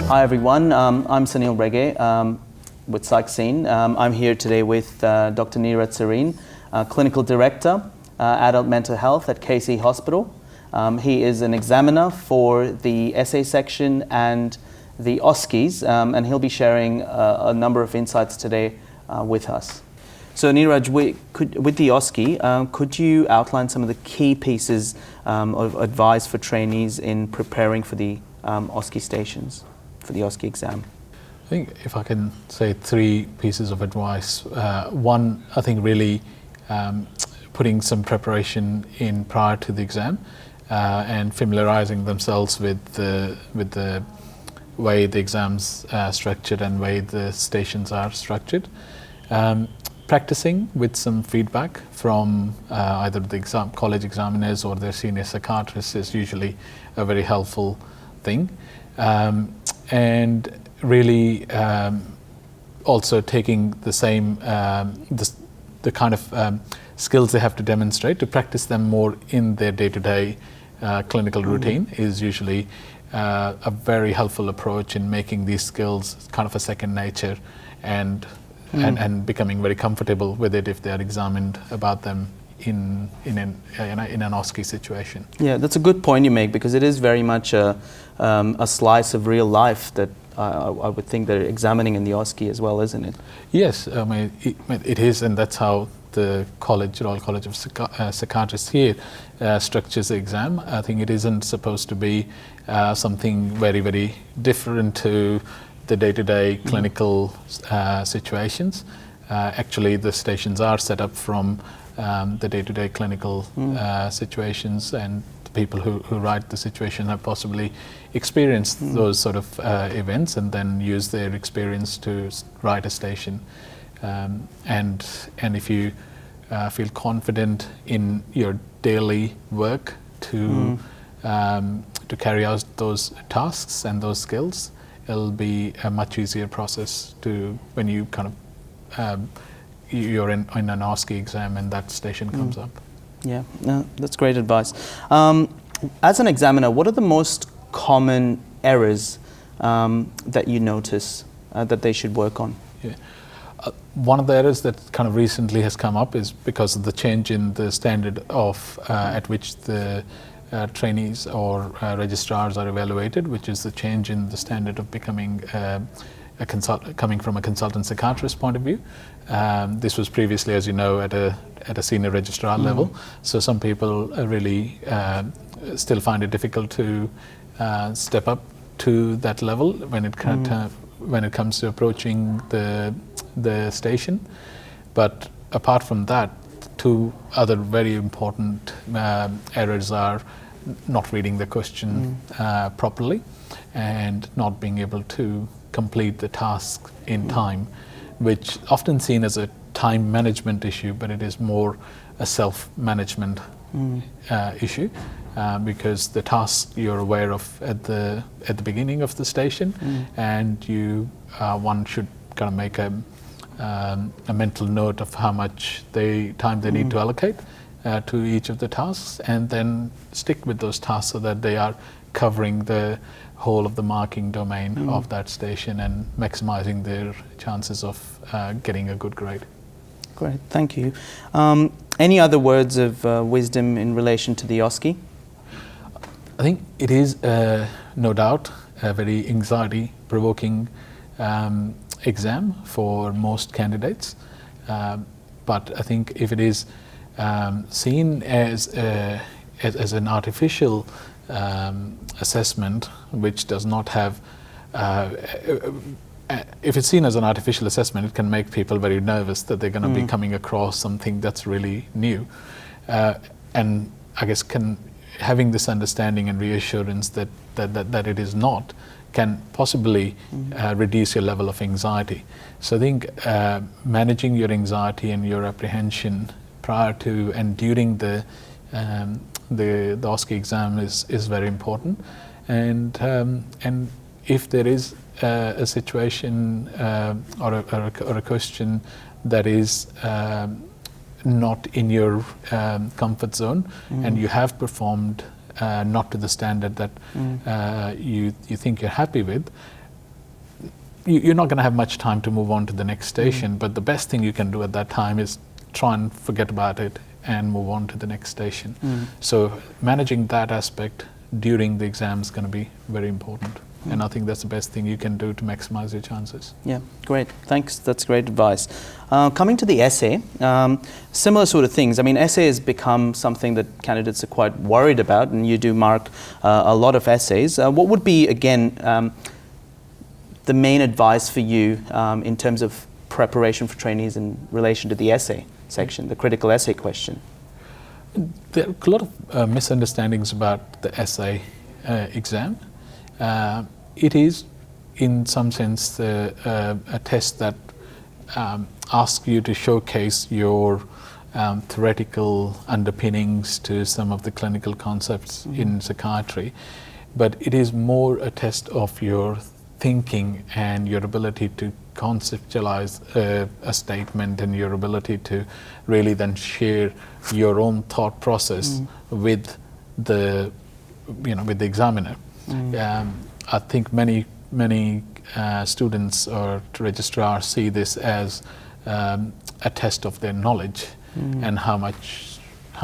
Hi everyone, I'm Sanil Rege with PsychScene. I'm here today with Dr Neeraj Sareen, Clinical Director, Adult Mental Health at KC Hospital. He is an examiner for the essay section and the OSCEs, and he'll be sharing a number of insights today with us. So Neeraj, with the OSCE, could you outline some of the key pieces of advice for trainees in preparing for the OSCE stations, for the OSCE exam? I think if I can say three pieces of advice. One, I think really putting some preparation in prior to the exam and familiarizing themselves with the way the exam's structured and way the stations are structured. Practicing with some feedback from either the college examiners or their senior psychiatrists is usually a very helpful thing. And really also taking the same the kind of skills they have to demonstrate to practice them more in their day-to-day clinical routine is usually a very helpful approach in making these skills kind of a second nature and becoming very comfortable with it if they are examined about them in an OSCE situation. Yeah, that's a good point you make, because it is very much a slice of real life that I would think they're examining in the OSCE as well, isn't it? Yes, I mean, it is, and that's how the Royal College of Psychiatrists here structures the exam. I think it isn't supposed to be something very, very different to the day-to-day clinical situations. Actually, the stations are set up from the day-to-day clinical situations, and the people who write the situation have possibly experienced those sort of events and then use their experience to write a station. And if you feel confident in your daily work to carry out those tasks and those skills, it'll be a much easier process to when you kind of you're in an OSCE exam and that station comes up. Yeah, no, that's great advice. As an examiner, what are the most common errors that you notice that they should work on? Yeah. One of the errors that kind of recently has come up is because of the change in the standard of at which the trainees or registrars are evaluated, which is the change in the standard of becoming coming from a consultant psychiatrist point of view. This was previously, as you know, at a senior registrar level. So some people really still find it difficult to step up to that level when it comes to approaching the station. But apart from that, two other very important errors are not reading the question properly and not being able to complete the task in time, which often seen as a time management issue, but it is more a self-management issue, because the task you're aware of at the beginning of the station, and one should kind of make a mental note of how much time they need to allocate to each of the tasks, and then stick with those tasks so that they are covering the whole of the marking domain of that station and maximizing their chances of getting a good grade. Great, thank you. Any other words of wisdom in relation to the OSCE? I think it is no doubt a very anxiety-provoking exam for most candidates, but I think if it is seen as an artificial assessment, which does not have, if it's seen as an artificial assessment, it can make people very nervous that they're going to be coming across something that's really new. And I guess having this understanding and reassurance that it is not, can possibly reduce your level of anxiety. So I think managing your anxiety and your apprehension prior to and during the OSCE exam is very important, and if there is a situation or a question that is not in your comfort zone, and you have performed not to the standard that you think you're happy with, you're not going to have much time to move on to the next station. But the best thing you can do at that time is try and forget about it and move on to the next station. So managing that aspect during the exam is going to be very important. And I think that's the best thing you can do to maximize your chances. Yeah, great. Thanks. That's great advice. Coming to the essay, similar sort of things. I mean, essay has become something that candidates are quite worried about, and you do mark a lot of essays. What would be, again, the main advice for you in terms of preparation for trainees in relation to the essay section, the critical essay question? There are a lot of misunderstandings about the essay exam. It is, in some sense, a test that asks you to showcase your theoretical underpinnings to some of the clinical concepts in psychiatry, but it is more a test of your thinking and your ability to conceptualize a statement, and your ability to really then share your own thought process with the examiner. I think many students or registrars see this as a test of their knowledge and how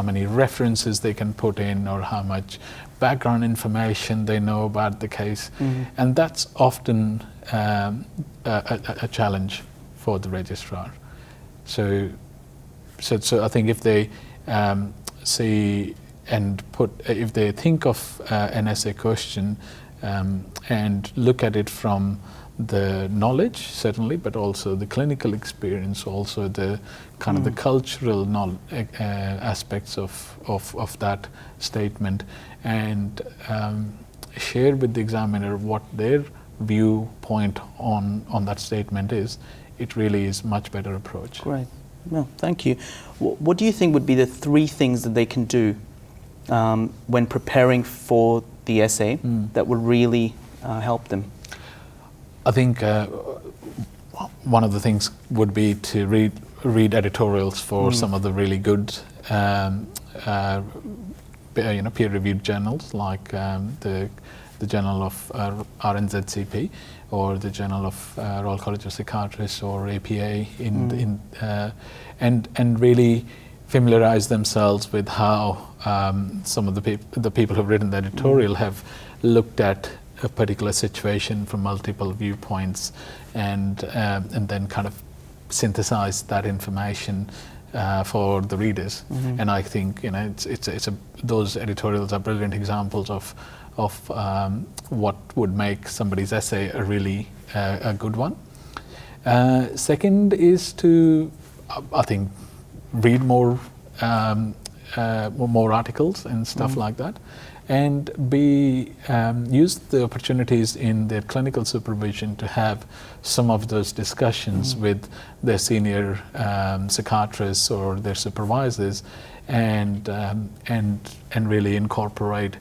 many references they can put in, or how much background information they know about the case, and that's often a challenge for the registrar. So I think if they see and if they think of an essay question and look at it from the knowledge, certainly, but also the clinical experience, also the kind of the cultural aspects of that statement, and share with the examiner what their viewpoint on that statement is, it really is much better approach. Great. Well, thank you. What do you think would be the 3 things that they can do when preparing for the essay that would really help them? I think one of the things would be to read editorials for some of the really good peer-reviewed journals, like the Journal of RANZCP, or the Journal of Royal College of Psychiatrists, or APA, and really familiarize themselves with how some of the people who've written the editorial have looked at a particular situation from multiple viewpoints, and then kind of synthesize that information for the readers. And I think those editorials are brilliant examples of what would make somebody's essay a really a good one. Second is to, I think, read more articles and stuff like that, and use the opportunities in their clinical supervision to have some of those discussions with their senior psychiatrists or their supervisors, and really incorporate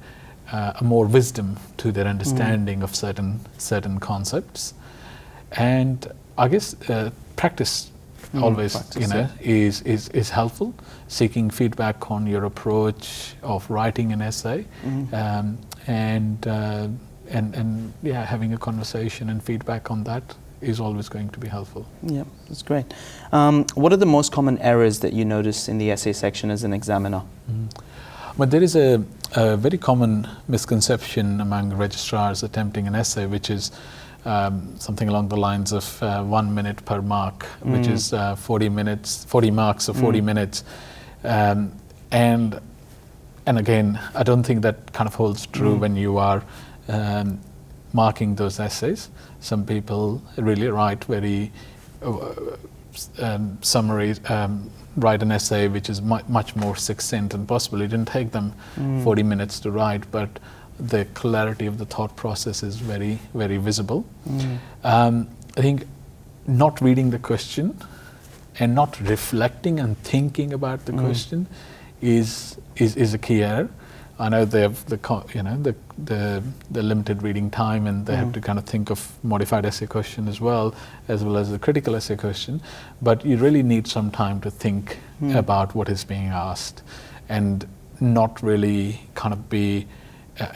more wisdom to their understanding of certain concepts. And I guess practice always is helpful. Seeking feedback on your approach of writing an essay, and having a conversation and feedback on that is always going to be helpful. Yeah, that's great. What are the most common errors that you notice in the essay section as an examiner? But there is a very common misconception among registrars attempting an essay, which is something along the lines of 1 minute per mark, which is 40 marks or 40 minutes. And again, I don't think that kind of holds true when you are marking those essays. Some people really write very summary, write an essay which is much more succinct, and possibly didn't take them 40 minutes to write, but the clarity of the thought process is very, very visible. I think not reading the question and not reflecting and thinking about the question is a key error. I know they have the limited reading time, and they have to kind of think of modified essay question as well as the critical essay question. But you really need some time to think about what is being asked, and not really kind of be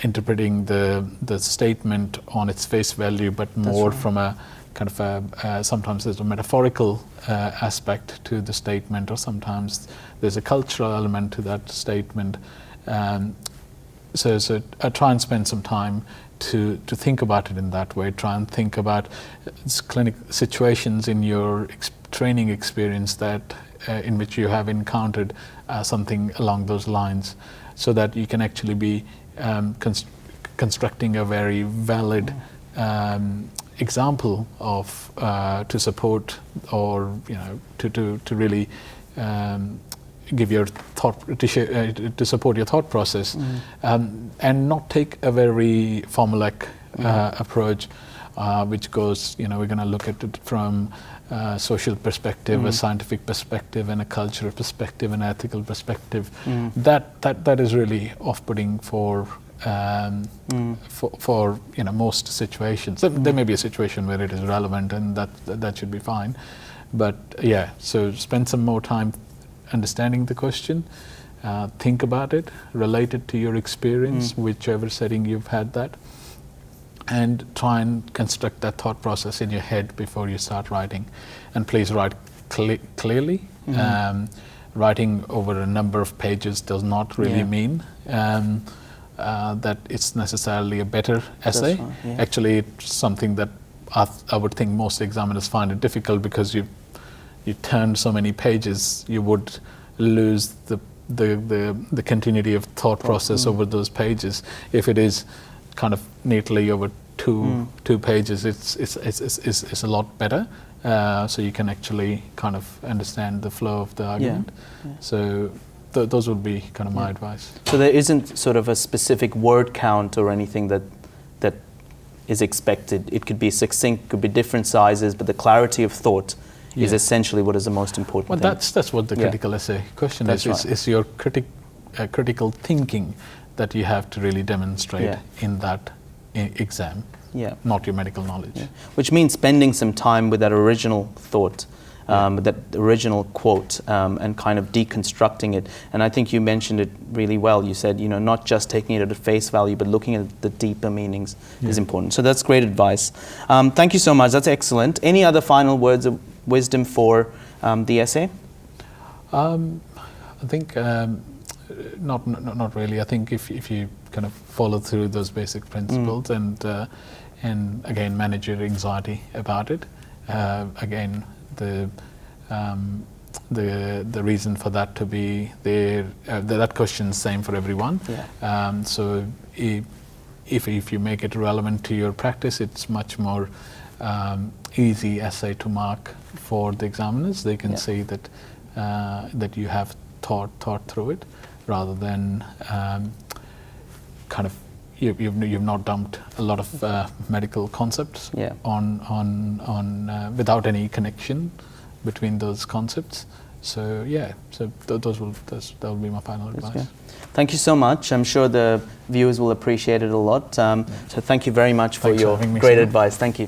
interpreting the statement on its face value, but more from a kind of sometimes there's a metaphorical aspect to the statement, or sometimes there's a cultural element to that statement. So I try and spend some time to think about it in that way. Try and think about clinic situations in your training experience that in which you have encountered something along those lines, so that you can actually be constructing a very valid example of to support, or to really give your thought to support your thought process, and not take a very formulaic approach, which goes, we're going to look at it from a social perspective, a scientific perspective, and a cultural perspective, and ethical perspective. That is really off-putting for most situations. There may be a situation where it is relevant, and that should be fine. But yeah, so spend some more time understanding the question, think about it, relate it to your experience, whichever setting you've had that, and try and construct that thought process in your head before you start writing. And please write clearly. Writing over a number of pages does not really mean that it's necessarily a better essay. Right, Actually, it's something that I would think most examiners find it difficult, because you turn so many pages, you would lose the continuity of thought process over those pages. If it is kind of neatly over two pages, it's a lot better. So you can actually kind of understand the flow of the argument. So those would be kind of my advice. So there isn't sort of a specific word count or anything that is expected. It could be succinct, could be different sizes, but the clarity of thought is essentially what is the most important thing. That's what the critical essay question is. Right. It's your critical thinking that you have to really demonstrate in that exam, not your medical knowledge. Which means spending some time with that original thought, that original quote, and kind of deconstructing it. And I think you mentioned it really well. You said, not just taking it at face value, but looking at the deeper meanings is important. So that's great advice. Thank you so much. That's excellent. Any other final words of wisdom for the essay? I think not really. I think if you kind of follow through those basic principles and again manage your anxiety about it, again the reason for that to be there, that question is same for everyone. So if you make it relevant to your practice, it's much more easy essay to mark for the examiners. They can see that that you have thought through it, rather than kind of you've not dumped a lot of medical concepts on without any connection between those concepts. So that will be my final advice. Thank you so much. I'm sure the viewers will appreciate it a lot. So thank you very much for your great advice. Thank you.